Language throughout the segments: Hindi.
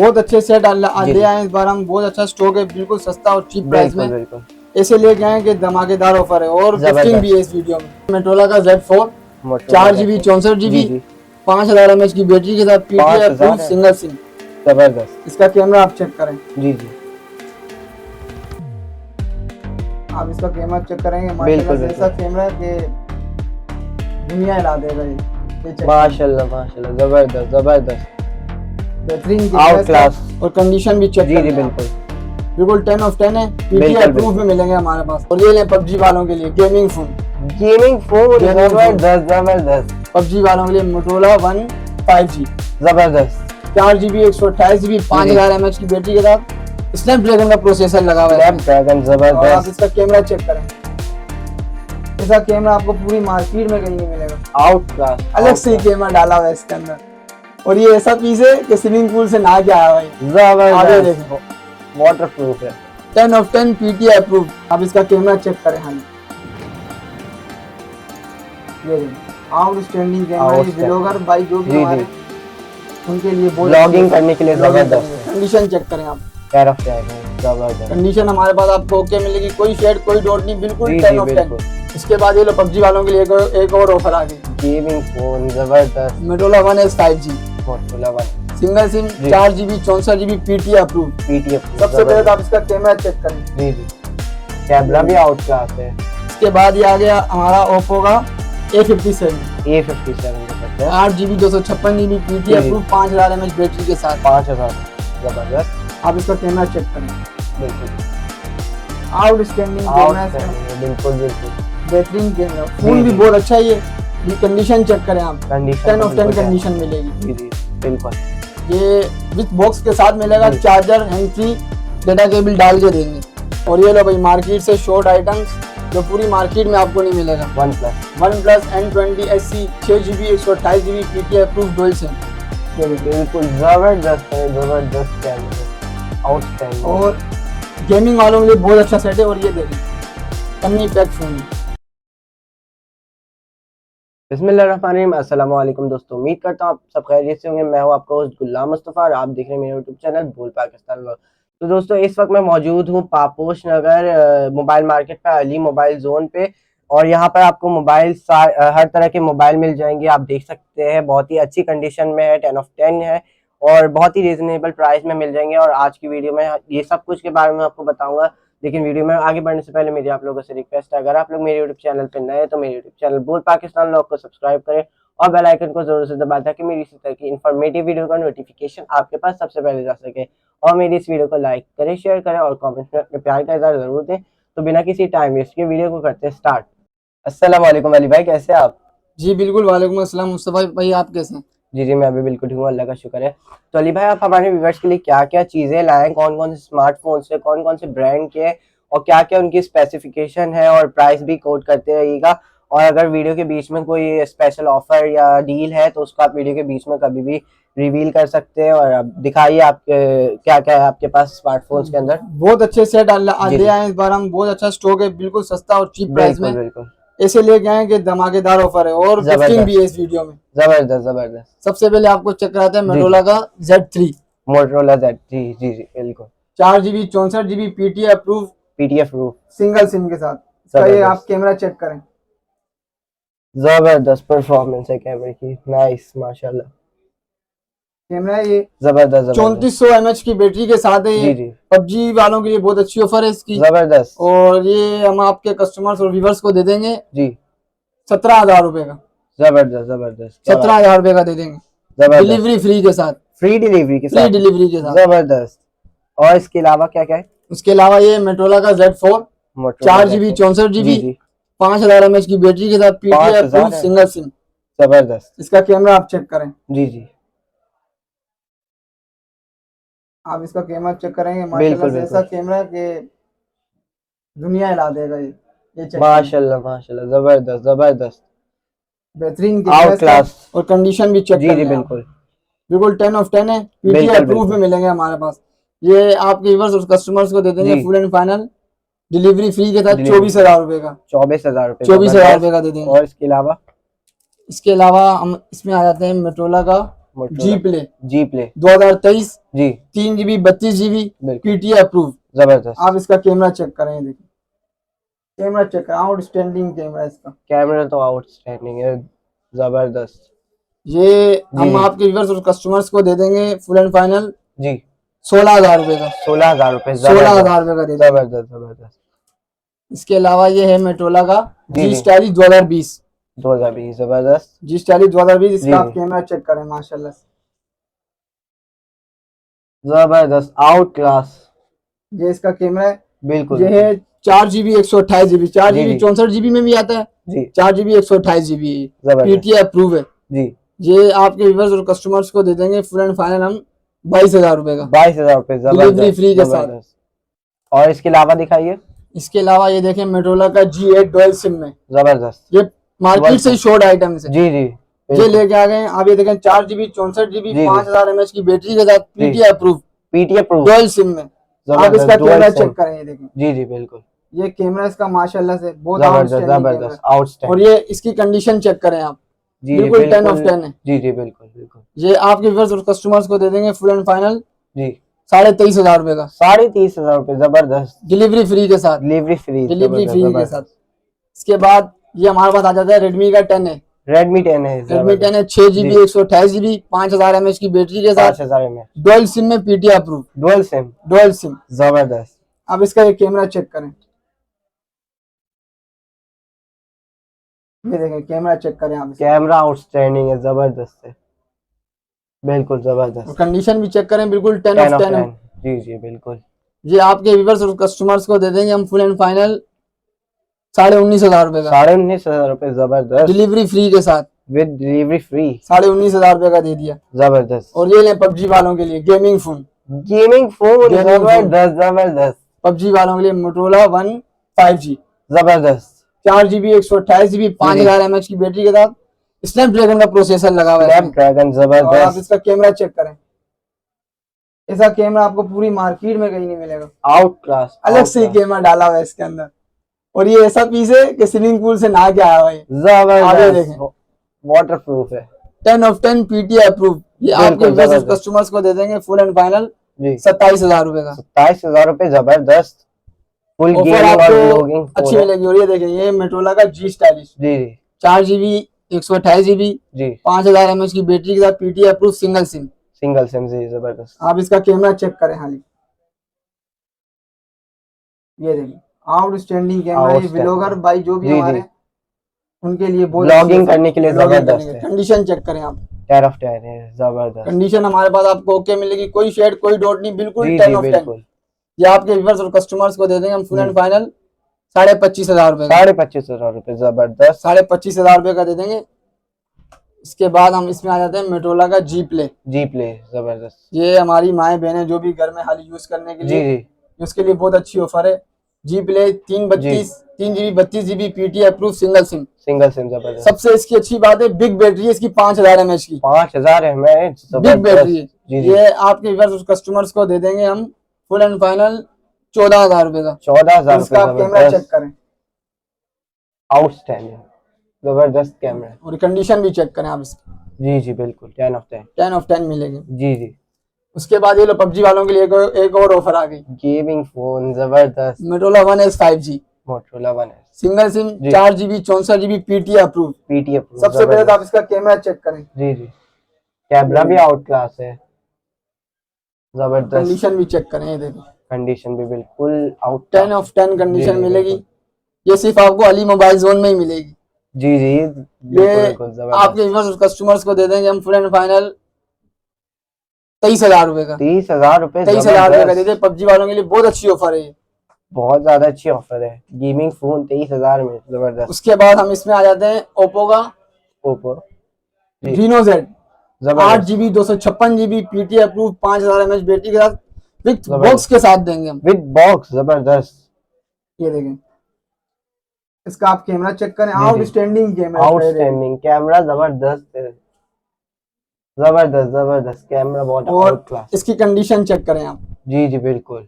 बहुत अच्छे सेट ले आए इस बार हम, बहुत अच्छा स्टॉक है, बिल्कुल सस्ता और चीप प्राइस में बिल्कुल ऐसे लेके आए कि धमाकेदार ऑफर है और गिफ्टिंग भी है इस वीडियो में। मोटोरोला का Z4 4GB 64GB 5000 mAh की बैटरी के साथ PTI अप्रूव सिंगल सिम, जबरदस्त। इसका कैमरा आप चेक करें। जी जी आप इसका कैमरा चेक करेंगे माशाल्लाह, ऐसा कैमरा कि दुनिया हिला देगा ये माशाल्लाह माशाल्लाह, जबरदस्त जबरदस्त, बेहतरीन आउट क्लास और कंडीशन भी चेक जी जी बिल्कुल बिल्कुल 10 ऑफ 10 है। PTI अप्रूव में मिलेंगे हमारे पास। और ये ले PUBG वालों के लिए गेमिंग फोन जबरदस्त जबरदस्त, PUBG वालों के लिए मोटोरोला One 5G जबरदस्त, 4GB 128GB 5000 mAh की बैटरी के साथ स्नैपड्रैगन का प्रोसेसर लगा हुआ है। स्नैपड्रैगन और आप जबरदस्त, इसका कैमरा चेक करें, ऐसा कैमरा आपको पूरी मार्केट में कहीं नहीं मिलेगा। आउट क्लास, अलग से कैमरा डाला हुआ है इसके अंदर। और ये ऐसा पीस है कि स्विमिंग पूल से नहा के आया हुआ है। आगे देखो, वाटर प्रूफ है, 10 ऑफ 10 PTI अप्रूव। आप इसका कैमरा चेक करें। हाँ ये आउटस्टैंडिंग कैमरा, ये ब्लॉगर भाई जो भी हमारे उनके लिए ब्लॉगिंग करने के लिए जबरदस्त है। कंडीशन चेक करें आप, जबरदस्त कंडीशन हमारे पास आपको ओके मिलेगी, कोई शेड कोई डॉट नहीं, बिल्कुल 10 ऑफ 10। इसके बाद ये लो PUBG वालों के लिए एक और ऑफर आ गई, गेमिंग फोन जबरदस्त, Motorola One S 5G Motorola One single SIM 4GB 64GB PTI approve. सबसे पहले तो आप इसका कैमरा चेक करें। जी जी, कैमरा भी आउट क्लास है। इसके बाद ये आ गया हमारा ओप्पो का A57 8GB 256GB PTI approve 5000 mAh battery के साथ 5000, जबरदस्त। आप इसका कैमरा चेक करें, बिल्कुल आउटस्टैंडिंग कैमरा, बिल्कुल बिल्कुल बेहतरीन कैमरा, फोन भी बहुत अच्छा है। ये कंडीशन चेक करें आप, 10 ऑफ 10 कंडीशन मिलेगी। जी जी बिल्कुल। ये विथ बॉक्स के साथ मिलेगा, charger hand free data cable डाल के देंगे। और ये लो भाई मार्केट से शॉर्ट आइटम्स जो पूरी मार्केट में आपको नहीं मिलेगा। OnePlus N20 SE 6GB 128GB PTI approve dual SIM, बिल्कुल जबरदस्त है, जबरदस्त कैमरा, आउटस्टैंडिंग। और गेमिंग वालों के लिए बहुत अच्छा सेट है। और ये देखें पन्नी पैक फोन। बिस्मिल्लाहिर्रहमानिर्रहीम, अस्सलाम वालेकुम दोस्तों, उम्मीद करता हूँ आप सब खैरियत से होंगे। मैं हूँ आपका होस्ट गुलाम मुस्तफ़ा और आप देख रहे हैं मेरे यूट्यूब चैनल बोल पाकिस्तान व्लॉग। तो दोस्तों इस वक्त मैं मौजूद हूँ पापोश नगर मोबाइल मार्केट पे, अली मोबाइल जोन पे। और यहाँ पर आपको मोबाइल हर तरह के मोबाइल मिल जाएंगे। आप देख सकते हैं बहुत ही अच्छी कंडीशन में है, 10 ऑफ 10 है और बहुत ही रीजनेबल प्राइस में मिल जाएंगे। और आज की वीडियो में ये सब कुछ के बारे में आपको बताऊंगा। लेकिन वीडियो में आगे बढ़ने से पहले मेरी आप लोगों से रिक्वेस्ट है, अगर आप लोग मेरे यूट्यूब चैनल पर नए हैं तो मेरे यूट्यूब चैनल बोल पाकिस्तान व्लॉग को सब्सक्राइब करें और बेल आइकन को जरूर से दबाएं ताकि मेरी इसी तरह की इन्फॉर्मेटिव वीडियो का नोटिफिकेशन आपके पास सबसे पहले जा सके। और मेरी इस वीडियो को लाइक करें, शेयर करें और कमेंट में अपने प्यार का इज़हार जरूर दें। तो बिना किसी टाइम वेस्ट के वीडियो को करते हैं स्टार्ट। अस्सलाम वालेकुम अली भाई, कैसे आप? जी बिल्कुल, वालेकुम अस्सलाम मुस्तफ़ा भाई, आप कैसे हैं? जी जी, मैं अभी बिल्कुल ठीक हूँ, अल्लाह का शुक्र है। तो अली भाई, आप हमारे व्यूअर्स के लिए क्या क्या चीज़ें लाएँ, कौन कौन से स्मार्टफोन से, कौन कौन से ब्रांड के और क्या क्या उनकी स्पेसिफिकेशन है और प्राइस भी कोट करते रहिएगा। और अगर वीडियो के बीच में कोई स्पेशल ऑफर या डील है तो उसको आप वीडियो के बीच में कभी भी रिवील कर सकते हैं। और अब दिखाइए आप क्या क्या है आपके पास स्मार्टफोन्स के अंदर। बहुत अच्छे सेट ले आए इस बार हम, बहुत अच्छा स्टॉक है, बिल्कुल सस्ता और चीप प्राइस में बिल्कुल ऐसे लेके आए कि धमाकेदार ऑफर है और गिफ्टिंग भी है इस वीडियो में। जबरदस्त जबरदस्त। सबसे पहले आपको चेक कराते हैं मोटोरोला का Z3 मोटोरोला Z, जी जी जी बिल्कुल, 4GB 64GB PTI approve single SIM के साथ। इसका ये आप कैमरा चेक करें, जबरदस्त परफॉर्मेंस है कैमरे की, नाइस माशाल्लाह। कैमरा ये जबरदस्त 3400 mAh की बैटरी के साथ है। ये PUBG वालों के लिए बहुत अच्छी ऑफर है इसकी, जबरदस्त। और ये हम आपके कस्टमर्स और व्यूअर्स को दे देंगे जी 17,000 रुपए का। जबरदस्त जबरदस्त, 17,000 रुपए का दे देंगे, डिलीवरी फ्री के साथ, फ्री डिलीवरी के साथ, जबरदस्त। और इसके अलावा क्या क्या है? उसके अलावा ये मोटोरोला का Z4 4GB 64GB 5000 mAh की बैटरी के साथ PTI अप्रूव सिंगल सिम, जबरदस्त। इसका कैमरा आप चेक करें। जी जी, आप इसका कैमरा चेक करेंगे माशाल्लाह, ऐसा कैमरा कि दुनिया हिला देगा ये माशाल्लाह माशाल्लाह, जबरदस्त जबरदस्त, बेहतरीन आउट क्लास। और कंडीशन भी चेक जी जी बिल्कुल, बिल्कुल 10 ऑफ 10 है। PTI अप्रूव में मिलेंगे हमारे पास। ये आपके व्यूअर्स और कस्टमर्स को दे देंगे full and final delivery free के साथ 24,000 रुपए का, 24,000 रुपए का दे देंगे। और इसके अलावा हम इसमें आ जाते हैं मोटोरोला का जी प्ले जी प्ले 2023 जी 3 GB 32 GB बिल्कुल PTA अप्रूव। जबरदस्त। आप इसका कैमरा चेक करें, ये देखिए कैमरा चेक करें, आउटस्टैंडिंग कैमरा इसका। कैमरा तो आउटस्टैंडिंग है, जबरदस्त। ये जी हम जी आपके व्यूअर्स और कस्टमर्स को दे देंगे फुल एंड फाइनल जी 16,000 रुपए का। 16,000 रुपए, 16,000 रुपए का दे देंगे। जबरदस्त जबरदस्त। इसके अलावा ये है मेट्रोला का जी जी जी स्टाइलिश 2020। 2020 जबरदस्त। जी स्टाइलिश 2020 जी इसका आप जी कैमरा चेक करें माशाल्लाह से। जबरदस्त, आउट क्लास। ये इसका कैमरा है। बिल्कुल ये है 4 GB 128 GB, चार जी जीबी जी 64 GB में भी आता है, जी 4 GB 128 GB जबरदस्त। PTA अप्रूव है। जी ये आपके व्यूअर्स और कस्टमर्स को दे देंगे फुल एंड फाइनल हम 22,000 रुपए का 22,000 रुपए, डिलीवरी जबरदस्त फ्री के साथ। जबरदस्त। और इसके अलावा दिखाइए। इसके अलावा ये देखें मेट्रोला का G8 डुअल सिम में, जबरदस्त। ये मार्केट से ही शॉर्ट आइटम है। जी जी ये बिल्कुल। लेके आ गए आप, ये देखें 4 GB 64 GB जी जी 5000 mAh की बैटरी के साथ जी PTA approve PTA proof, dual SIM में। आप इसका dual कैमरा SIM। चेक करें, ये देखें जी जी बिल्कुल ये कैमरा इसका माशाल्लाह से बहुत जबरदस्त आउटस्टैंडिंग कैमरा जबरदस्त है। और आउटस्टैंडिंग। ये इसकी कंडीशन चेक करें आप, जी जी बिल्कुल 10 ऑफ बिल्कुल 10 है। जी जी बिल्कुल बिल्कुल। ये आपके व्यूअर्स और कस्टमर्स को दे देंगे फुल एंड फाइनल जी 23,500 रुपए का 30,500 रुपए, जबरदस्त। डिलीवरी फ्री के साथ। डिलीवरी फ्री, डिलीवरी जबरदस्त फ्री के साथ। जबरदस्त। इसके बाद ये हमारे पास आ जाता है रेडमी का 10 है। रेडमी 10 है, रेडमी 10 है जबरदस्त। 6 GB जी 128 GB 5000 mAh की बैटरी के साथ 5,000 में डुअल सिम में PTA approve dual SIM, dual SIM. जबरदस्त। अब इसका ये कैमरा चेक करें, ये देखें कैमरा चेक करें आप इसका। कैमरा आउटस्टैंडिंग है, जबरदस्त है, बिल्कुल जबरदस्त। और कंडीशन भी चेक करें, बिल्कुल 10 10 ऑफ ऑफ 10 है। 10 जी जी बिल्कुल। ये आपके व्यूअर्स और कस्टमर्स को दे देंगे हम फुल एंड फाइनल 19,500 रुपए का 19,500 रुपए, जबरदस्त। डिलीवरी फ्री के साथ विद डिलीवरी फ्री, 19,500 रुपए का दे दिया। जबरदस्त। और ये ले पबजी वालों के लिए gaming phone, gaming phone, Gaming phone। जबरदस्त जबरदस्त पबजी वालों के लिए मोटोरोला वन 5G जबरदस्त। 4 GB 128 GB 5000 mAh की बैटरी के साथ स्नैपड्रैगन का प्रोसेसर लगा हुआ है इसमें। स्नैपड्रैगन, और आप जबरदस्त। इसका कैमरा चेक करें, ऐसा कैमरा आपको पूरी मार्केट में कहीं नहीं मिलेगा। आउट क्लास, अलग से ही कैमरा डाला हुआ है इसके अंदर। और ये ऐसा पीस है कि स्विमिंग पूल से नहा के आया हुआ है। आगे जबरदस्त, देखें वाटर प्रूफ है, 10 ऑफ 10 PTA अप्रूव। ये आपके बिल्कुल जबरदस्त। कस्टमर्स को दे देंगे फुल एंड फाइनल जी 27,000 रुपए का 27,000 रुपए, जबरदस्त। फुल ऑफर गेमिंग और आपको व्लॉगिंग अच्छी मिलेगी। और ये देखें ये मेट्रोला का G स्टाइलिश जी जी 4 GB 128 GB जी 5000 mAh की बैटरी के साथ PTA approve single SIM. Single SIM जी, जबरदस्त। आप इसका कैमरा चेक करें हाली, ये देखिए आउटस्टैंडिंग कैमरा। ये Outstanding। व्लॉगर भाई जो भी जी, हमारे जी। उनके लिए बहुत Vlogging करने के लिए जबरदस्त है। कंडीशन चेक करें आप, 10 ऑफ 10 है, जबरदस्त। कंडीशन हमारे पास आपको ओके मिलेगी, कोई शेड कोई डॉट नहीं, बिल्कुल जी 10 जी ऑफ 10। बिल्कुल। ये आपके व्यूअर्स और कस्टमर्स को दे देंगे हम फुल जी। एंड फाइनल 25,500 रुपए का 25,500 रुपए, जबरदस्त। 25,500 रुपए का दे देंगे। इसके बाद हम इसमें आ जाते हैं मेट्रोला का जी प्ले। जी प्ले, जबरदस्त। ये हमारी माएँ बहनें जो भी घर में हाल यूज करने के जी लिए, जी उसके लिए बहुत अच्छी ऑफर है। G play 3 GB 32 GB PTA approve single SIM. Single SIM, जबरदस्त। सबसे इसकी अच्छी बात है बिग बैटरी है इसकी 5000 mAh की 5,000 है, मैं बिग बैटरी है। जी जी ये आपके व्यूअर्स कस्टमर्स को दे देंगे हम फुल एंड फाइनल 14,000 रुपए का 14,000 इसका आप कैमरा चेक जबरदस्त। करें आउटस्टैंडिंग, जबरदस्त कैमरा। और कंडीशन भी चेक करें आप इसकी, जी जी बिल्कुल, 10 ऑफ 10 10 ऑफ 10 मिलेंगे। जी जी। उसके बाद ये लो पबजी वालों के लिए एक और ऑफर आ गई, गेमिंग फोन, जबरदस्त। Motorola one S 5G Motorola one है, सिंगल सिम जी। 4 GB 64 GB PTA approve. PTA सबसे पहले तो आप इसका कैमरा चेक करें, जी जी। कैमरा भी आउट क्लास है, जबरदस्त। कंडीशन भी चेक करें, ये देखो कंडीशन भी बिल्कुल आउट 10 ऑफ 10 कंडीशन जी, मिलेगी। बिल्कुल। ये सिर्फ आपको अली मोबाइल जोन में ही मिलेगी। जी जी बिल्कुल ये बिल्कुल, आपके जबरदस्त। व्यूअर्स कस्टमर्स को दे देंगे हम फुल एंड फाइनल 23,000 रुपए का 30,000 रुपए, 23,000 रुपए का दे जबरदस्त। दे। पबजी वालों के लिए बहुत अच्छी ऑफर है ये। बहुत ज्यादा अच्छी ऑफर है, गेमिंग फोन 23,000 में, जबरदस्त। उसके बाद हम इसमें आ जाते हैं ओप्पो का ओप्पो जी, Reno Z 8 जबरदस्त। GB 256 GB PTA approve 5000 mAh battery के साथ विद जबरदस्त। बॉक्स के साथ देंगे हम। विद बॉक्स, जबरदस्त। ये देखें इसका आप कैमरा चेक करें, जी, जी। Outstanding camera. आउटस्टैंडिंग कैमरा, जबरदस्त है, जबरदस्त जबरदस्त कैमरा, बहुत और आउट क्लास। इसकी कंडीशन चेक करें आप, जी जी बिल्कुल,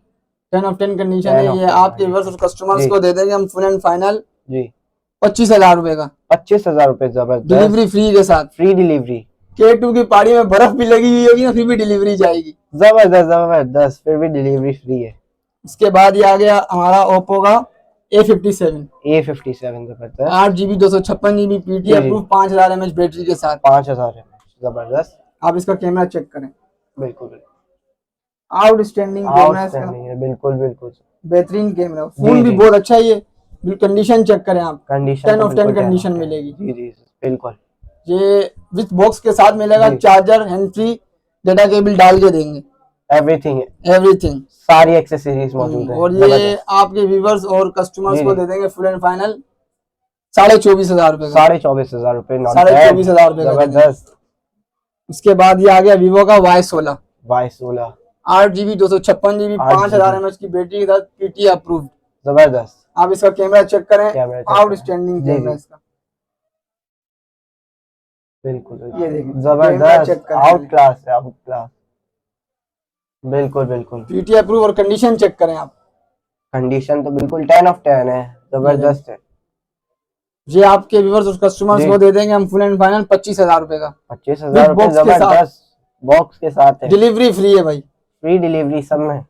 10 ऑफ 10 कंडीशन 10 है। of ये 10 आपके व्यूअर्स और कस्टमर्स जी। को दे देंगे हम फुल एंड फाइनल जी 25,000 रुपए का 25,000 रुपए, जबरदस्त। डिलीवरी फ्री के साथ। फ्री डिलीवरी, K2 की पहाड़ी में बर्फ भी लगी हुई होगी ना, फिर भी डिलीवरी जाएगी। जबरदस्त जबरदस्त, फिर भी डिलीवरी फ्री है। उसके बाद ये आ गया हमारा ओप्पो का A57। A57 जबरदस्त। 8 GB 256 GB पीटी जी। अप्रूव 5000 mAh बैटरी के साथ। 5000 जबरदस्त। आप इसका कैमरा चेक करें, बिल्कुल बिल्कुल आउटस्टैंडिंग कैमरा है इसका, आउटस्टैंडिंग है, बिल्कुल बिल्कुल। बेहतरीन कैमरा। जी, फोन भी जी। बहुत अच्छा है ये। कंडीशन चेक करें आप, कंडीशन 10 तो ऑफ 10 बिल्कुल 10 कंडीशन ऑफ 10। मिलेगी। जी जी बिल्कुल। ये विथ बॉक्स के साथ मिलेगा, जी। Charger, hand free, data cable डाल के देंगे, एवरीथिंग एवरीथिंग। सारी एक्सेसरीज मौजूद है। और ये आपके व्यूवर्स और कस्टमर्स जी, को जी। दे देंगे फुल एंड फाइनल 24,500 रुपए का। 24,500 रुपए, 24,500 रुपए का। जबरदस्त। उसके बाद ये आ गया वीवो का Y16। Y16 8 GB 256 GB 5000 mAh की बैटरी के साथ पीटी अप्रूव्ड। जबरदस्त। आप इसका कैमरा चेक करें, कैमरा चेक आउटस्टैंडिंग करें। जी, कैमरा जी। इसका। बिल्कुल ये देखें, कैमरा जबरदस्त, चेक करें, आउट क्लास है, आउट क्लास। बिल्कुल बिल्कुल। पीटी अप्रूव और कंडीशन चेक करें आप। कंडीशन तो बिल्कुल 10 ऑफ 10 है, जबरदस्त है। ये आपके व्यूवर्स और कस्टमर्स जी। को दे देंगे हम फुल एंड फाइनल 25,000 रुपए का। 25,000 रुपए, बॉक्स के साथ, जबरदस्त। बॉक्स के साथ है, डिलीवरी फ्री है भाई, फ्री डिलीवरी सब में।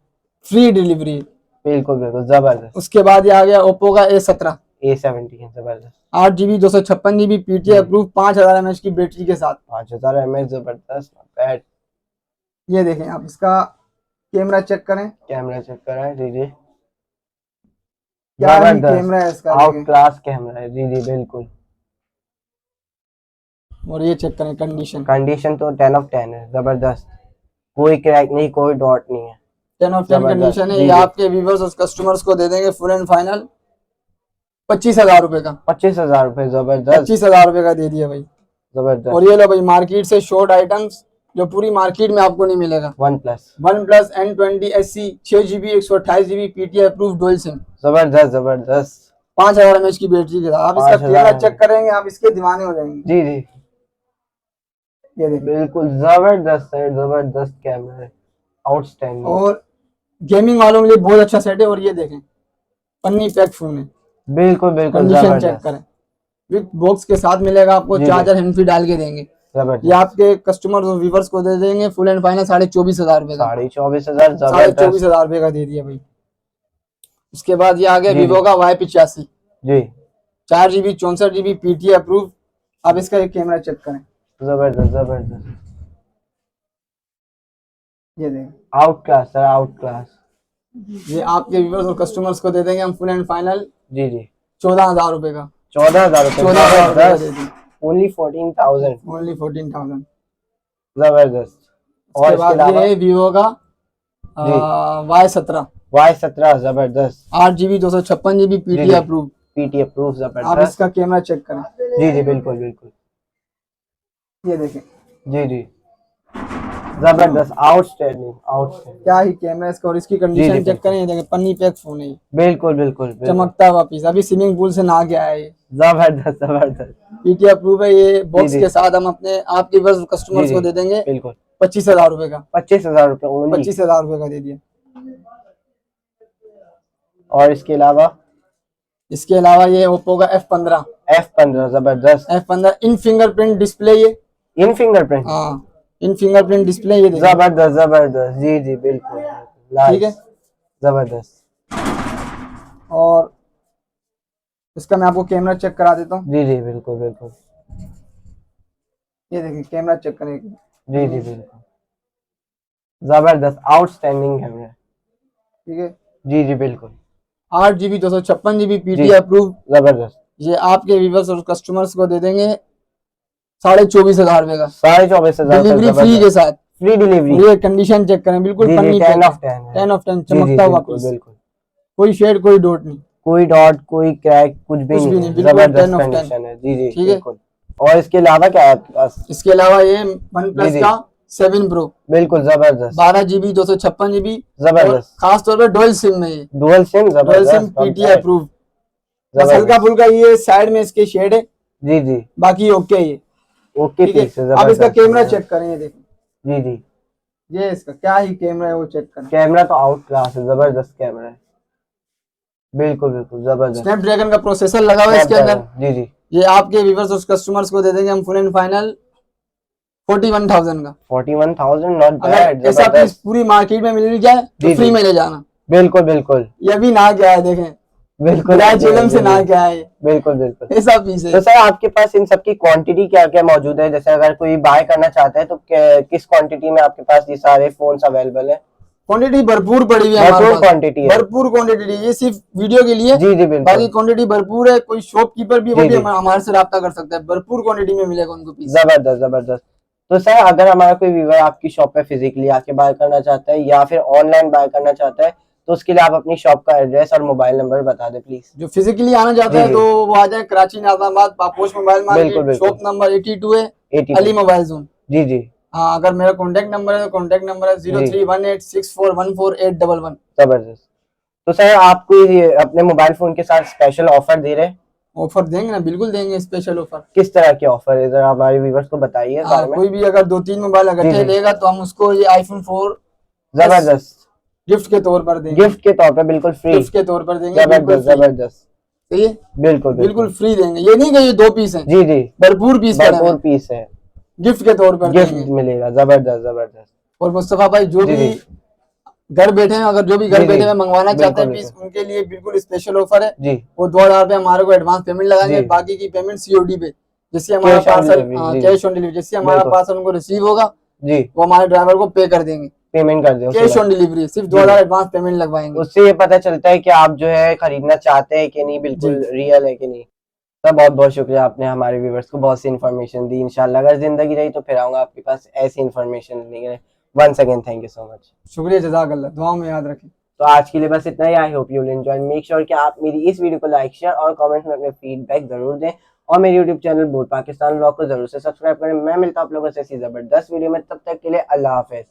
Free delivery. बिल्कुल बिल्कुल जबरदस्त। उसके बाद ये आ गया ओप्पो का A17। A17 जबरदस्त। 8 GB 256 GB PT approve 5000 mAh की बैटरी के साथ। 5000 mAh, जबरदस्त, बैट। ये देखें, आप इसका कैमरा चेक करें, कैमरा चेक कराएं। जी जी क्या ही जबरदस्त, कैमरा है इसका, आउट देखें। क्लास कैमरा है। जी जी बिल्कुल। और ये चेक करें कंडीशन, कंडीशन तो 10 ऑफ 10 है, जबरदस्त। कोई क्रैक नहीं, कोई डॉट नहीं है। 10 ऑफ 10 जबरदस्त। कंडीशन है। जी, ये जी। आपके व्यूवर्स और कस्टमर्स को दे देंगे फुल एंड फाइनल 25,000 रुपए का। 25,000 रुपए, जबरदस्त 25,000 रुपए का दे दिया भाई। जबरदस्त। और ये लो भाई, मार्केट से शॉर्ट आइटम्स जो पूरी मार्केट में आपको नहीं मिलेगा। One plus N20 SC 6 GB 128 GB PT approve dual SIM, जबरदस्त जबरदस्त। 5000 mAh की बैटरी के साथ। आप इसका 5000 कैमरा चेक करेंगे, आप इसके दीवाने हो जाएंगे। जी जी ये देखिए, बिल्कुल जबरदस्त है, जबरदस्त कैमरा है, आउटस्टैंडिंग। और गेमिंग वालों के लिए बहुत अच्छा सेट है। और ये देखें, पन्नी पैक फोन है, बिल्कुल बिल्कुल कंडीशन चेक जबरदस्त। करें। विद बॉक्स के साथ मिलेगा आपको, जी, चार्जर हैंड फ्री डाल के देंगे। जबरदस्त। ये आपके कस्टमर और व्यूवर्स को दे देंगे फुल एंड फाइनल 24,500 रुपए का। 24,500 जबरदस्त। 24,500 रुपए का दे दिया भाई। उसके बाद ये आ गया जी, वीवो जी। का Y85। जी 4 GB 64 GB पीटी अप्रूव। आप इसका एक कैमरा चेक करें, जबरदस्त जबरदस्त, ये देखें। Out class sir, out class. ये आपके व्यूवर्स और कस्टमर्स को दे देंगे हम फुल एंड फाइनल जी जी 14,000 रुपए का। 14,000 रुपए, 14,000 रुपए का दे जबरदस्त। दी, ओनली 14,000, ओनली 14,000। जबरदस्त। और उसके इसके बाद अलावा ये वीवो का जी Y17 Y17 जबरदस्त। 8 GB 256 GB जी, पीटी जी। अप्रूव। पीटी अप्रूव आप जबरदस्त। इसका कैमरा चेक करें, जी जी बिल्कुल बिल्कुल। ये देखें, जी जी जबरदस्त, आउटस्टैंडिंग आउटस्टैंडिंग। क्या ही कैमरा है इसका। और इसकी जी, कंडीशन जी, चेक करें, ये देखें, पन्नी पैक फोन है ये, बिल्कुल बिल्कुल बिल्कुल। चमकता हुआ पीस, अभी स्विमिंग पूल से नहा के आया है ये। जबरदस्त जबरदस्त। पीटी अप्रूव है। ये बॉक्स जी। के साथ हम अपने आपके बस कस्टमर्स जी, को जी, दे देंगे बिल्कुल 25,000 रुपए का। 25,000 रुपए ओनली। 25,000 रुपए का दे दिया। और इसके अलावा इसके अलावा ये ओप्पो का F15। F15 जबरदस्त। F15 इन फिंगरप्रिंट डिस्प्ले ये, इन फिंगरप्रिंट, हाँ इन फिंगरप्रिंट डिस्प्ले, ये देखिए, जबरदस्त जबरदस्त। जी जी बिल्कुल, ठीक है। जबरदस्त। और इसका मैं आपको कैमरा चेक करा देता हूँ। जी जी बिल्कुल बिल्कुल। ये देखिए, कैमरा चेक करें, जी जी बिल्कुल, जबरदस्त, आउटस्टैंडिंग कैमरा। ठीक है। जी जी बिल्कुल। 8 GB 256 GB पीटी जी। अप्रूव। जबरदस्त। ये आपके व्यूवर्स और कस्टमर्स को दे देंगे 24,500 रुपए का, 24,500 डिलीवरी फ्री के साथ। Free delivery. ये कंडीशन चेक करें, बिल्कुल पन्नी 10 ऑफ 10 है। 10 ऑफ 10 जी, जी, चमकता हुआ बिल्कुल पीस, बिल्कुल। कोई शेड कोई डॉट नहीं, कोई डॉट कोई क्रैक कुछ भी कुछ भी नहीं नहीं, है, बिल्कुल जबरदस्त 10 of 10। कंडीशन है। जी जी ठीक है। बिल्कुल। और इसके अलावा क्या है आपके पास? इसके अलावा ये वन जी, प्लस जी। का 7 प्रो बिल्कुल जबरदस्त 12 GB 256 GB, जबरदस्त। खास तौर पे डुअल सिम में ये, डुअल सिम डुअल सिम जबरदस्त, पीटी अप्रूव। बस जबरदस्त। हल्का फुल्का ये साइड में इसके शेड है, जी जी बाकी ओके है ये, ओके ठीक है। पीस है, आप इसका जबरदस्त। कैमरा चेक करें, ये देखो, जी जी ये इसका क्या ही कैमरा है वो चेक करें। कैमरा तो आउट क्लास है, जबरदस्त कैमरा है, बिल्कुल बिल्कुल जबरदस्त। स्नैपड्रैगन का प्रोसेसर लगा हुआ है इसके अंदर। जी जी ये आपके व्यूवर्स और कस्टमर्स को दे देंगे हम फुल एंड फाइनल 41,000 का। 41,000 नॉट अगर बैड, ऐसा पीस जबरदस्त। पूरी मार्केट में मिल जाए जी, तो फ्री जी। में ले जाना। बिल्कुल बिल्कुल ये भी ना क्या है, देखें बिल्कुल बिलाय चिलम से ना क्या है, बिल्कुल बिल्कुल। ऐसा पीस है। तो सर आपके पास इन सब की क्वांटिटी क्या क्या मौजूद है? जैसे अगर कोई बाय करना चाहता है तो किस क्वांटिटी में आपके पास ये सारे फोन्स अवेलेबल है? क्वांटिटी भरपूर पड़ी हुई है हमारे भरपूर पास, क्वांटिटी है। भरपूर क्वांटिटी। ये सिर्फ वीडियो के लिए, जी जी बाकी बिल्कुल। क्वांटिटी भरपूर है। कोई शॉपकीपर भी वो जी भी जी हमारे से रब्ता कर सकता है, भरपूर क्वांटिटी में मिलेगा उनको पीस। जबरदस्त जबरदस्त। तो सर अगर हमारा कोई व्यूअर आपकी शॉप पे फिजिकली आके बाय करना चाहता है या फिर ऑनलाइन बाय करना चाहता है तो उसके लिए आप अपनी शॉप का एड्रेस और मोबाइल नंबर बता दें प्लीज। जो फिजिकली आना चाहता जी है जी तो वो आ जाए कराची नाजाबाद पापोश मोबाइल बिल्कुल मार्केट, बिल्कुल। शॉप नंबर 82 है, 82 अली मोबाइल जोन। जी जी हाँ, अगर मेरा कॉन्टेक्ट नंबर है तो कॉन्टेक्ट नंबर है जी 031864148111। जबरदस्त। तो सर आपको ये अपने मोबाइल फोन के साथ स्पेशल ऑफर दे रहे हैं? ऑफर देंगे ना, बिल्कुल देंगे स्पेशल ऑफर। किस तरह के ऑफर है जरा हमारे व्यूअर्स को बताइए इस बारे में। कोई भी अगर 2-3 मोबाइल जी इकट्ठे जी लेगा तो हम उसको ये iPhone 4 जबरदस्त। गिफ्ट के तौर पर देंगे। गिफ्ट के तौर पे बिल्कुल फ्री। गिफ्ट के तौर पर देंगे, बिल्कुल जबरदस्त फ्री। जबरदस्त। सही है, बिल्कुल बिल्कुल बिल्कुल। फ्री देंगे। ये नहीं कि ये 2 पीस हैं, जी जी भरपूर पीस पड़े भरपूर हैं, पीस है, गिफ्ट के तौर पर गिफ्ट देंगे। मिलेगा। जबरदस्त जबरदस्त। और मुस्तफा भाई जो जी भी जी घर बैठे हैं, अगर जो भी घर जी जी बैठे हुए मंगवाना चाहते बिल्कुल हैं पीस, बिल्कुल। उनके लिए बिल्कुल स्पेशल ऑफर है। जी वो 2,000 रुपये हमारे को एडवांस पेमेंट लगाएंगे, जी बाकी की पेमेंट COD पे, जिससे हमारा कैश ऑन पार्सल डिलीवरी। जी जी कैश ऑन डिलीवरी, जिससे हमारा बिल्कुल। पार्सल उनको रिसीव होगा, जी वो हमारे ड्राइवर को पे कर देंगे। पेमेंट कर दे उसी कैश वक्त। ऑन डिलीवरी, सिर्फ जी 2,000 जी एडवांस पेमेंट लगवाएंगे। उससे ये पता चलता है कि आप जो है खरीदना चाहते हैं कि नहीं, जी बिल्कुल रियल है कि नहीं। तो बहुत बहुत शुक्रिया, आपने हमारे व्यूवर्स को बहुत सी इन्फॉर्मेशन दी। इंशाल्लाह अगर जिंदगी रही तो फिर आऊंगा आपके पास ऐसी इन्फॉर्मेशन लेने के लिए। Once again thank you so much. शुक्रिया, जज़ाकल्लाह, दुआ में याद रखें। तो आज के लिए बस इतना ही। I hope you will enjoy. Make sure कि आप मेरी इस वीडियो को लाइक शेयर और कमेंट में अपने फीडबैक जरूर दें और मेरे यूट्यूब चैनल बोल पाकिस्तान व्लॉग को जरूर से सब्सक्राइब करें। मैं मिलता हूं आप लोगों से ऐसी जबरदस्त वीडियो में, तब तक के लिए अल्लाह हाफिज।